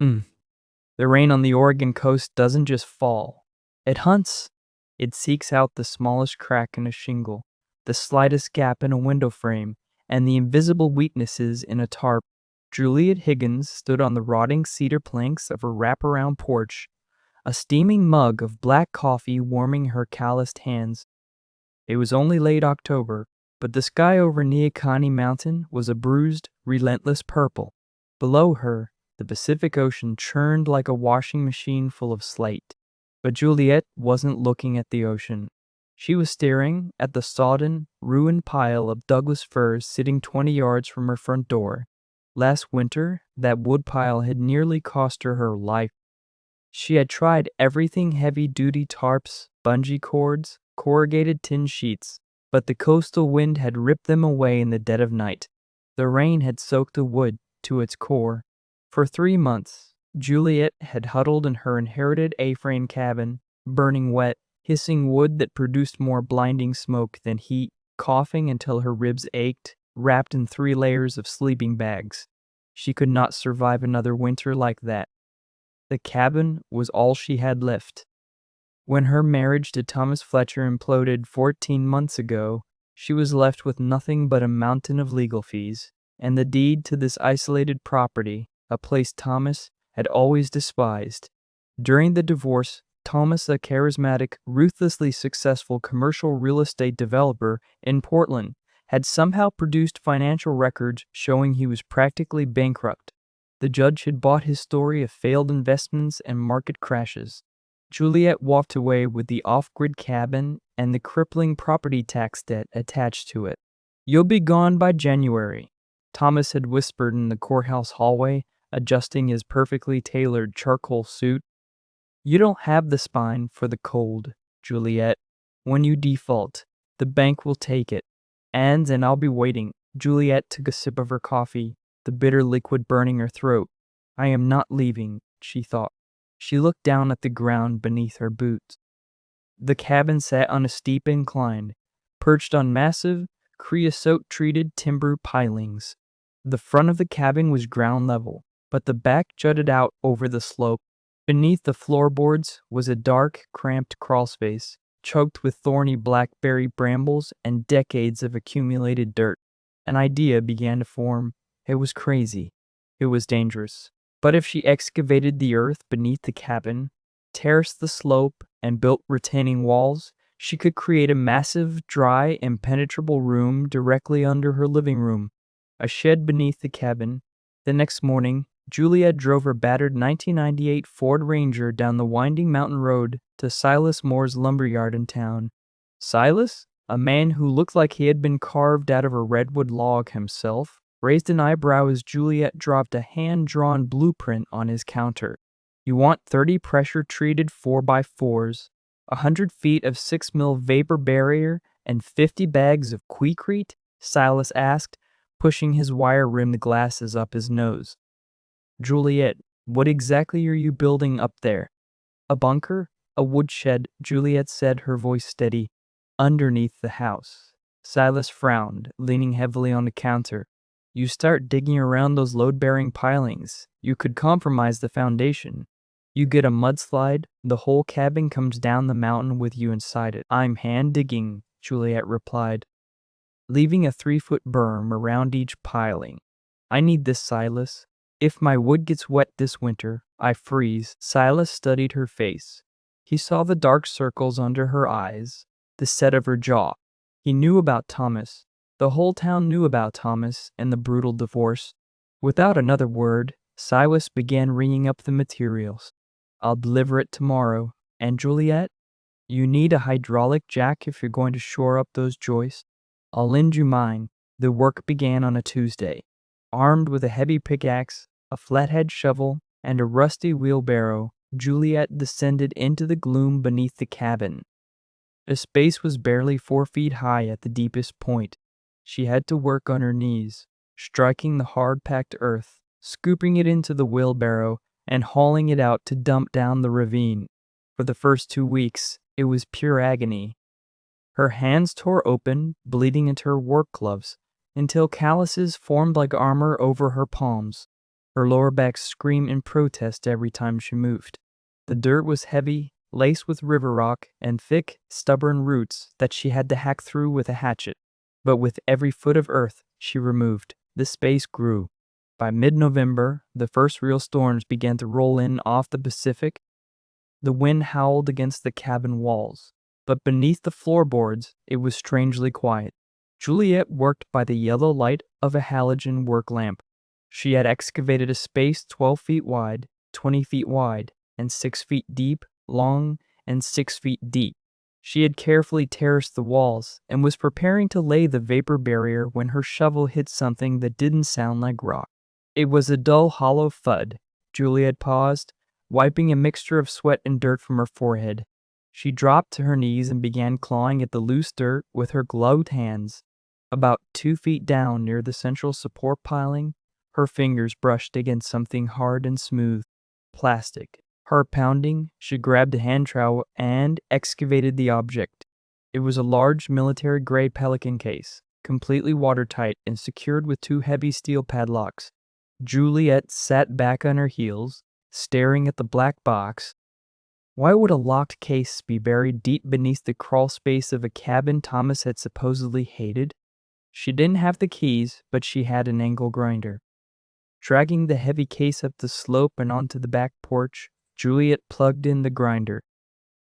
Mm. The rain on the Oregon coast doesn't just fall. It hunts. It seeks out the smallest crack in a shingle, the slightest gap in a window frame, and the invisible weaknesses in a tarp. Juliet Higgins stood on the rotting cedar planks of her wraparound porch, a steaming mug of black coffee warming her calloused hands. It was only late October, but the sky over Neahkani Mountain was a bruised, relentless purple. Below her, the Pacific Ocean churned like a washing machine full of slate. But Juliet wasn't looking at the ocean. She was staring at the sodden, ruined pile of Douglas firs sitting 20 yards from her front door. Last winter, that woodpile had nearly cost her life. She had tried everything: heavy-duty tarps, bungee cords, corrugated tin sheets, but the coastal wind had ripped them away in the dead of night. The rain had soaked the wood to its core. For 3 months, Juliet had huddled in her inherited A-frame cabin, burning wet, hissing wood that produced more blinding smoke than heat, coughing until her ribs ached, wrapped in 3 layers of sleeping bags. She could not survive another winter like that. The cabin was all she had left. When her marriage to Thomas Fletcher imploded 14 months ago, she was left with nothing but a mountain of legal fees, and the deed to this isolated property, a place Thomas had always despised. During the divorce, Thomas, a charismatic, ruthlessly successful commercial real estate developer in Portland, had somehow produced financial records showing he was practically bankrupt. The judge had bought his story of failed investments and market crashes. Juliet walked away with the off-grid cabin and the crippling property tax debt attached to it. "You'll be gone by January," Thomas had whispered in the courthouse hallway, adjusting his perfectly tailored charcoal suit. "You don't have the spine for the cold, Juliet. When you default, the bank will take it. And I'll be waiting." Juliet took a sip of her coffee, the bitter liquid burning her throat. "I am not leaving," she thought. She looked down at the ground beneath her boots. The cabin sat on a steep incline, perched on massive, creosote-treated timber pilings. The front of the cabin was ground level, but the back jutted out over the slope. Beneath the floorboards was a dark, cramped crawlspace, choked with thorny blackberry brambles and decades of accumulated dirt. An idea began to form. It was crazy. It was dangerous. But if she excavated the earth beneath the cabin, terraced the slope, and built retaining walls, she could create a massive, dry, impenetrable room directly under her living room, a shed beneath the cabin. The next morning, Juliet drove her battered 1998 Ford Ranger down the winding mountain road to Silas Moore's lumberyard in town. Silas, a man who looked like he had been carved out of a redwood log himself, raised an eyebrow as Juliet dropped a hand-drawn blueprint on his counter. "You want 30 pressure-treated 4x4s, 100 feet of 6mm vapor barrier, and 50 bags of Quickrete?" Silas asked, pushing his wire-rimmed glasses up his nose. "Juliet, what exactly are you building up there?" "A bunker, a woodshed," Juliet said, her voice steady. "Underneath the house." Silas frowned, leaning heavily on the counter. "You start digging around those load-bearing pilings, you could compromise the foundation. You get a mudslide, the whole cabin comes down the mountain with you inside it." "I'm hand-digging," Juliet replied, leaving a 3-foot berm around each piling. "I need this, Silas. If my wood gets wet this winter, I freeze." Silas studied her face. He saw the dark circles under her eyes, the set of her jaw. He knew about Thomas. The whole town knew about Thomas and the brutal divorce. Without another word, Silas began ringing up the materials. "I'll deliver it tomorrow. And Juliet, you need a hydraulic jack if you're going to shore up those joists. I'll lend you mine." The work began on a Tuesday. Armed with a heavy pickaxe, a flathead shovel, and a rusty wheelbarrow, Juliet descended into the gloom beneath the cabin. The space was barely 4 feet high at the deepest point. She had to work on her knees, striking the hard-packed earth, scooping it into the wheelbarrow, and hauling it out to dump down the ravine. For the first 2 weeks, it was pure agony. Her hands tore open, bleeding into her work gloves, until calluses formed like armor over her palms. Her lower back screamed in protest every time she moved. The dirt was heavy, laced with river rock and thick, stubborn roots that she had to hack through with a hatchet. But with every foot of earth she removed, the space grew. By mid-November, the first real storms began to roll in off the Pacific. The wind howled against the cabin walls, but beneath the floorboards it was strangely quiet. Juliet worked by the yellow light of a halogen work lamp. She had excavated a space 12 feet wide, 20 feet wide, and 6 feet deep, long, and 6 feet deep. She had carefully terraced the walls and was preparing to lay the vapor barrier when her shovel hit something that didn't sound like rock. It was a dull, hollow thud. Juliet paused, wiping a mixture of sweat and dirt from her forehead. She dropped to her knees and began clawing at the loose dirt with her gloved hands. About 2 feet down near the central support piling, her fingers brushed against something hard and smooth. Plastic. Heart pounding, she grabbed a hand trowel and excavated the object. It was a large military-grade pelican case, completely watertight and secured with 2 heavy steel padlocks. Juliet sat back on her heels, staring at the black box. Why would a locked case be buried deep beneath the crawl space of a cabin Thomas had supposedly hated? She didn't have the keys, but she had an angle grinder. Dragging the heavy case up the slope and onto the back porch, Juliet plugged in the grinder.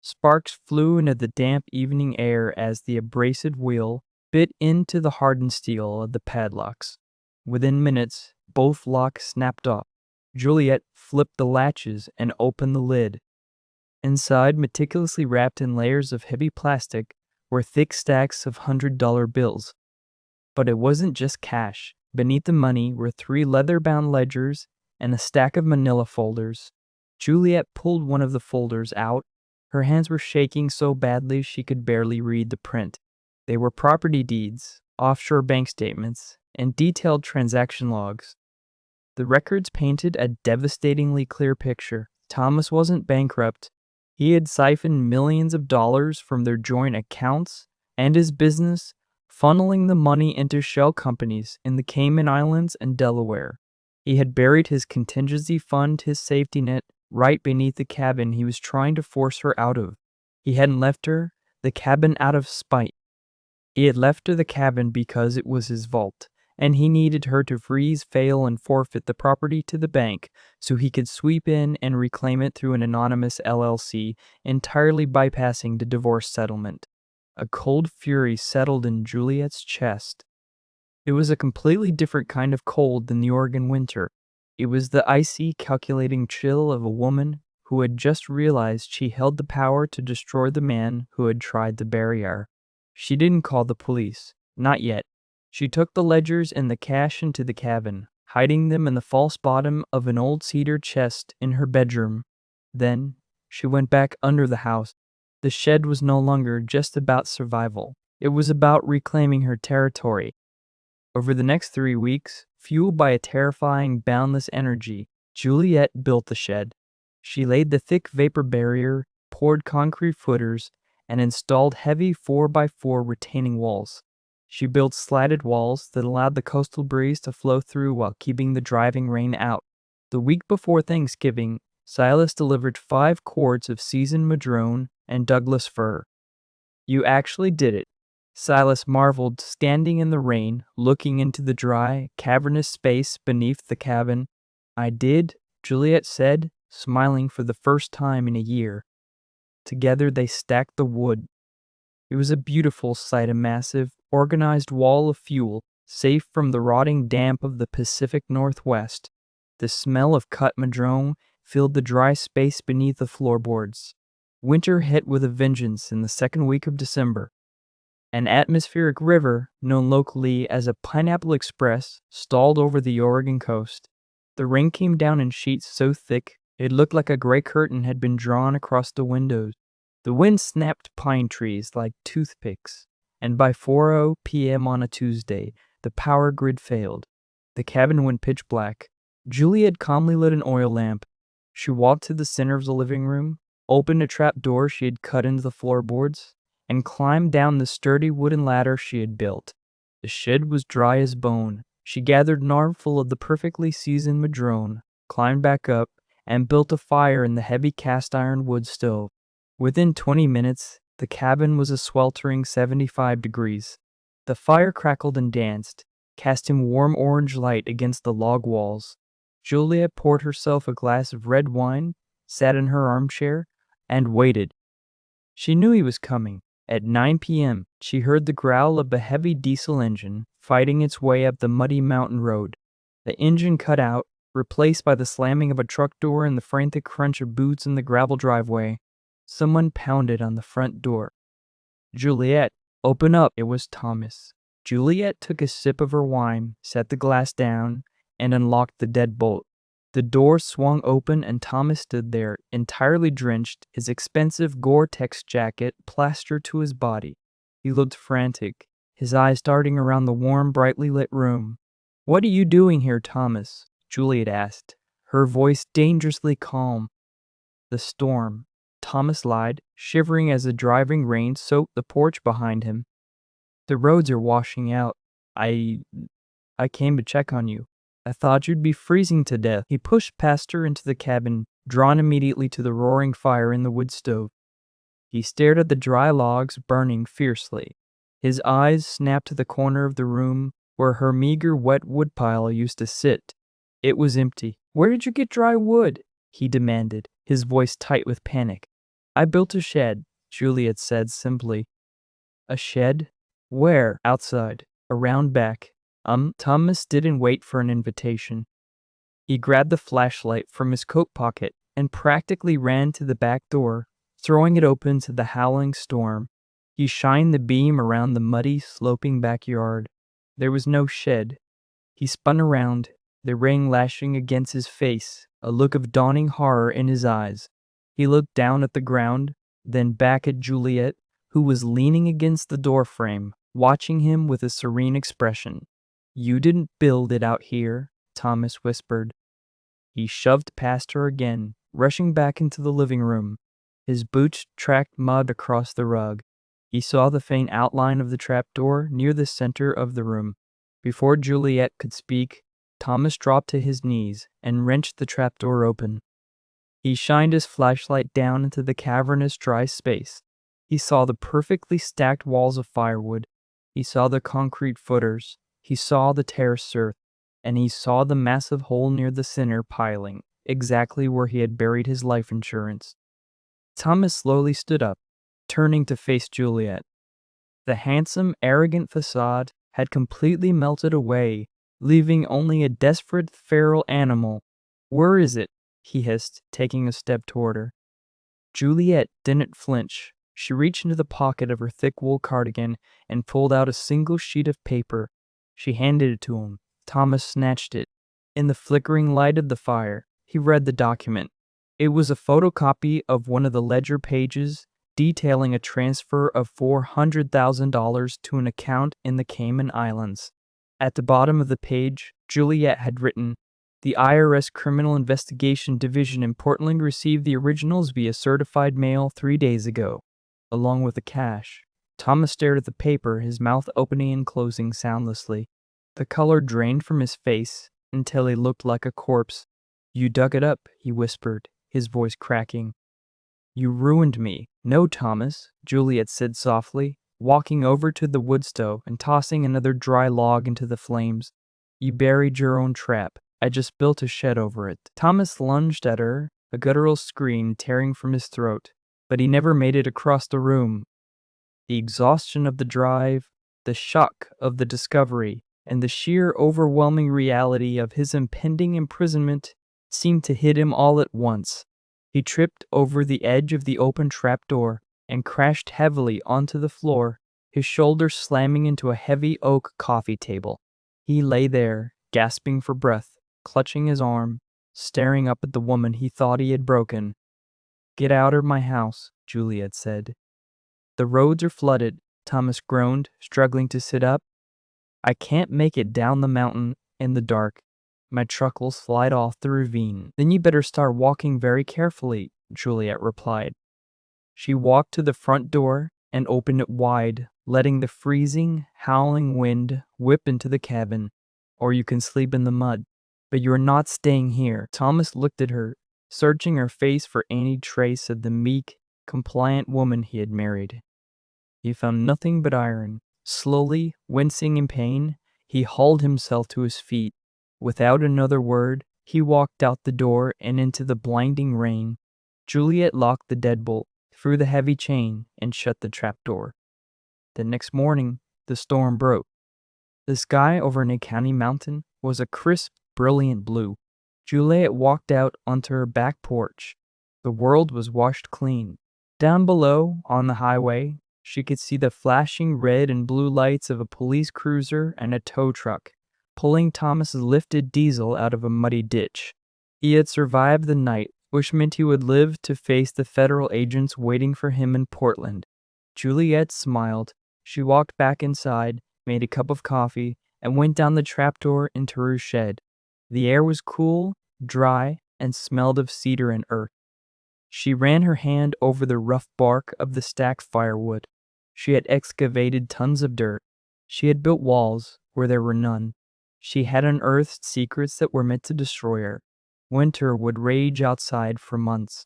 Sparks flew into the damp evening air as the abrasive wheel bit into the hardened steel of the padlocks. Within minutes, both locks snapped off. Juliet flipped the latches and opened the lid. Inside, meticulously wrapped in layers of heavy plastic, were thick stacks of $100 bills. But it wasn't just cash. Beneath the money were 3 leather-bound ledgers and a stack of manila folders. Juliet pulled one of the folders out. Her hands were shaking so badly she could barely read the print. They were property deeds, offshore bank statements, and detailed transaction logs. The records painted a devastatingly clear picture. Thomas wasn't bankrupt. He had siphoned millions of dollars from their joint accounts and his business, funneling the money into shell companies in the Cayman Islands and Delaware. He had buried his contingency fund, his safety net, right beneath the cabin he was trying to force her out of. He hadn't left her the cabin out of spite. He had left her the cabin because it was his vault, and he needed her to freeze, fail, and forfeit the property to the bank so he could sweep in and reclaim it through an anonymous LLC, entirely bypassing the divorce settlement. A cold fury settled in Juliet's chest. It was a completely different kind of cold than the Oregon winter. It was the icy, calculating chill of a woman who had just realized she held the power to destroy the man who had tried to bury her. She didn't call the police. Not yet. She took the ledgers and the cash into the cabin, hiding them in the false bottom of an old cedar chest in her bedroom. Then she went back under the house. The shed was no longer just about survival. It was about reclaiming her territory. Over the next 3 weeks, fueled by a terrifying, boundless energy, Juliet built the shed. She laid the thick vapor barrier, poured concrete footers, and installed heavy 4x4 retaining walls. She built slatted walls that allowed the coastal breeze to flow through while keeping the driving rain out. The week before Thanksgiving, Silas delivered 5 cords of seasoned madrone and Douglas fir. "You actually did it," Silas marveled, standing in the rain, looking into the dry, cavernous space beneath the cabin. "I did," Juliet said, smiling for the first time in a year. Together they stacked the wood. It was a beautiful sight, a massive, organized wall of fuel, safe from the rotting damp of the Pacific Northwest. The smell of cut madrone filled the dry space beneath the floorboards. Winter hit with a vengeance in the second week of December. An atmospheric river, known locally as a Pineapple Express, stalled over the Oregon coast. The rain came down in sheets so thick it looked like a gray curtain had been drawn across the windows. The wind snapped pine trees like toothpicks, and by 4:00 p.m. on a Tuesday, the power grid failed. The cabin went pitch black. Juliet calmly lit an oil lamp. She walked to the center of the living room, opened a trap door she had cut into the floorboards, and climbed down the sturdy wooden ladder she had built. The shed was dry as bone. She gathered an armful of the perfectly seasoned madrone, climbed back up, and built a fire in the heavy cast-iron wood stove. Within 20 minutes, the cabin was a sweltering 75 degrees. The fire crackled and danced, casting warm orange light against the log walls. Juliet poured herself a glass of red wine, sat in her armchair, and waited. She knew he was coming. At 9 p.m., she heard the growl of a heavy diesel engine fighting its way up the muddy mountain road. The engine cut out, replaced by the slamming of a truck door and the frantic crunch of boots in the gravel driveway. Someone pounded on the front door. "Juliet, open up." It was Thomas. Juliet took a sip of her wine, set the glass down, and unlocked the deadbolt. The door swung open and Thomas stood there, entirely drenched, his expensive Gore-Tex jacket plastered to his body. He looked frantic, his eyes darting around the warm, brightly lit room. "What are you doing here, Thomas?" Juliet asked, her voice dangerously calm. "The storm," Thomas lied, shivering as the driving rain soaked the porch behind him. "The roads are washing out. I came to check on you. I thought you'd be freezing to death." He pushed past her into the cabin, drawn immediately to the roaring fire in the wood stove. He stared at the dry logs burning fiercely. His eyes snapped to the corner of the room where her meager wet woodpile used to sit. It was empty. "Where did you get dry wood?" he demanded, his voice tight with panic. "I built a shed," Juliet said simply. "A shed? Where?" "Outside. Around back." Thomas didn't wait for an invitation. He grabbed the flashlight from his coat pocket and practically ran to the back door, throwing it open to the howling storm. He shined the beam around the muddy, sloping backyard. There was no shed. He spun around, the rain lashing against his face, a look of dawning horror in his eyes. He looked down at the ground, then back at Juliet, who was leaning against the doorframe, watching him with a serene expression. "You didn't build it out here," Thomas whispered. He shoved past her again, rushing back into the living room. His boots tracked mud across the rug. He saw the faint outline of the trapdoor near the center of the room. Before Juliet could speak, Thomas dropped to his knees and wrenched the trapdoor open. He shined his flashlight down into the cavernous dry space. He saw the perfectly stacked walls of firewood. He saw the concrete footers. He saw the terraced earth. And he saw the massive hole near the center piling, exactly where he had buried his life insurance. Thomas slowly stood up, turning to face Juliet. The handsome, arrogant facade had completely melted away, leaving only a desperate, feral animal. "Where is it?" he hissed, taking a step toward her. Juliet didn't flinch. She reached into the pocket of her thick wool cardigan and pulled out a single sheet of paper. She handed it to him. Thomas snatched it. In the flickering light of the fire, he read the document. It was a photocopy of one of the ledger pages detailing a transfer of $400,000 to an account in the Cayman Islands. At the bottom of the page, Juliet had written, "The IRS Criminal Investigation Division in Portland received the originals via certified mail 3 days ago, along with the cash." Thomas stared at the paper, his mouth opening and closing soundlessly. The color drained from his face until he looked like a corpse. "You dug it up," he whispered, his voice cracking. "You ruined me." "No, Thomas," Juliet said softly, walking over to the wood stove and tossing another dry log into the flames. "You buried your own trap. I just built a shed over it." Thomas lunged at her, a guttural scream tearing from his throat, but he never made it across the room. The exhaustion of the drive, the shock of the discovery, and the sheer overwhelming reality of his impending imprisonment seemed to hit him all at once. He tripped over the edge of the open trapdoor and crashed heavily onto the floor, his shoulder slamming into a heavy oak coffee table. He lay there, gasping for breath, clutching his arm, staring up at the woman he thought he had broken. "Get out of my house," Juliet said. "The roads are flooded," Thomas groaned, struggling to sit up. "I can't make it down the mountain in the dark. My truck will slide off the ravine." "Then you better start walking very carefully," Juliet replied. She walked to the front door and opened it wide, letting the freezing, howling wind whip into the cabin. or you can sleep in the mud. But you are not staying here." Thomas looked at her, searching her face for any trace of the meek, compliant woman he had married. He found nothing but iron. Slowly, wincing in pain, he hauled himself to his feet. Without another word, he walked out the door and into the blinding rain. Juliet locked the deadbolt, threw the heavy chain, and shut the trapdoor. The next morning, the storm broke. The sky over Nate County Mountain was a crisp, brilliant blue. Juliet walked out onto her back porch. The world was washed clean. Down below, on the highway, she could see the flashing red and blue lights of a police cruiser and a tow truck, pulling Thomas's lifted diesel out of a muddy ditch. He had survived the night, which meant he would live to face the federal agents waiting for him in Portland. Juliet smiled. She walked back inside, made a cup of coffee, and went down the trapdoor into her shed. The air was cool, dry, and smelled of cedar and earth. She ran her hand over the rough bark of the stacked firewood. She had excavated tons of dirt. She had built walls where there were none. She had unearthed secrets that were meant to destroy her. Winter would rage outside for months.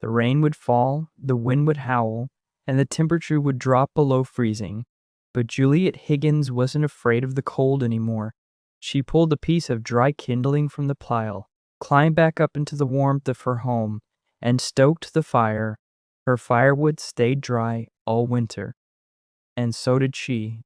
The rain would fall, the wind would howl, and the temperature would drop below freezing. But Juliet Higgins wasn't afraid of the cold anymore. She pulled a piece of dry kindling from the pile, climbed back up into the warmth of her home, and stoked the fire. Her firewood stayed dry all winter. And so did she.